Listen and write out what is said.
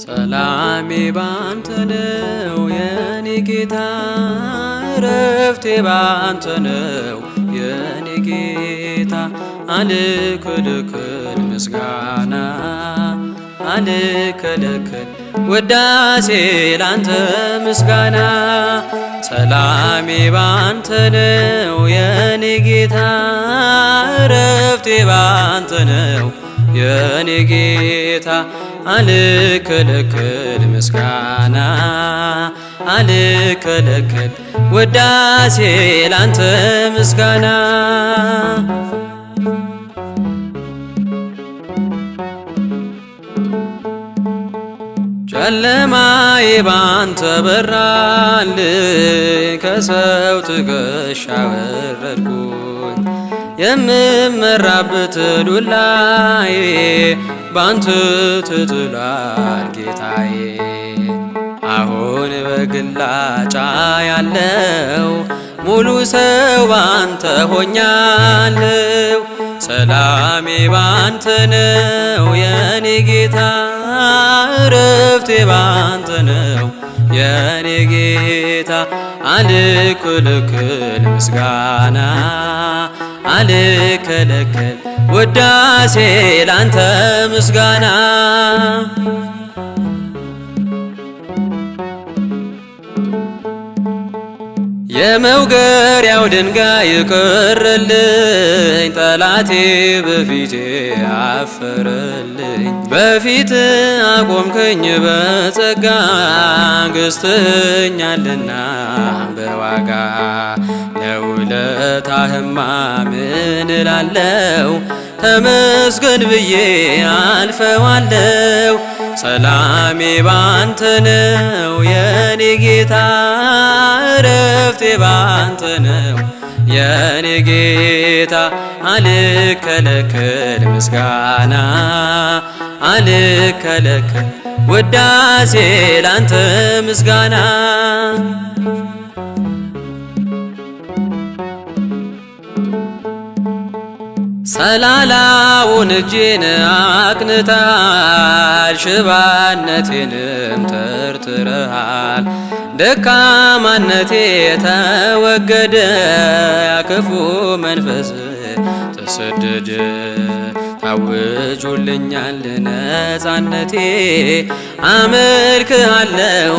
ሰላሜ ባንተ ነው የኔ ጌታ፣ ረፍቴ ባንተ ነው የኔ ጌታ። አልከለከል ምስጋና አልከለከል ውዳሴ ላንተ ምስጋና። ሰላሜ ባንተ ነው የኔ ጌታ፣ ረፍቴ ባንተ ነው የኔ ጌታ። አልከለከል ምስጋና አልከለከል ውዳሴ ላንተ ምስጋና። ጨለማዬ ባንተ በራልኝ፣ ከሰው ትከሻ ወረድኩኝ። የምመራበት ዱላዬ ባንተ ተጥሏል ጌታዬ። አሁን በግላጫ ያለው ሙሉ ሰው ባንተ ሆኛለው። ሰላሜ ባንተ ነው የኔ ጌታ፣ ረፍቴ ባንተ ነው የኔ ጌታ። አልከለከል ምስጋና አልከለከል ውዳሴ ላንተ ምስጋና። የመውገሪያው ድንጋይ ቀረልኝ፣ ጠላቴ በፊቴ አፈረልኝ። በፊት አቆምከኝ በጸጋ፣ ገዝተኛልና በዋጋ። ለውለታህማ ምን እላለው? ተመስገን ብዬ አልፈዋለው። ሰላሜ ባንተ ነው የኔ ጌታ፣ ረፍቴ ባንተ ነው የኔ ጌታ። አልከለከል ምስጋና አልከለከል ውዳሴ ላንተ ምስጋና። ሰላላውን እጄን አቅንተሃል፣ ሽባነቴንም ተርትረሃል። ደካማነቴ ተወገደ፣ ያክፉ መንፈስ ተሰደደ። ታውጆልኛል ነፃነቴ፣ አመልክሃለው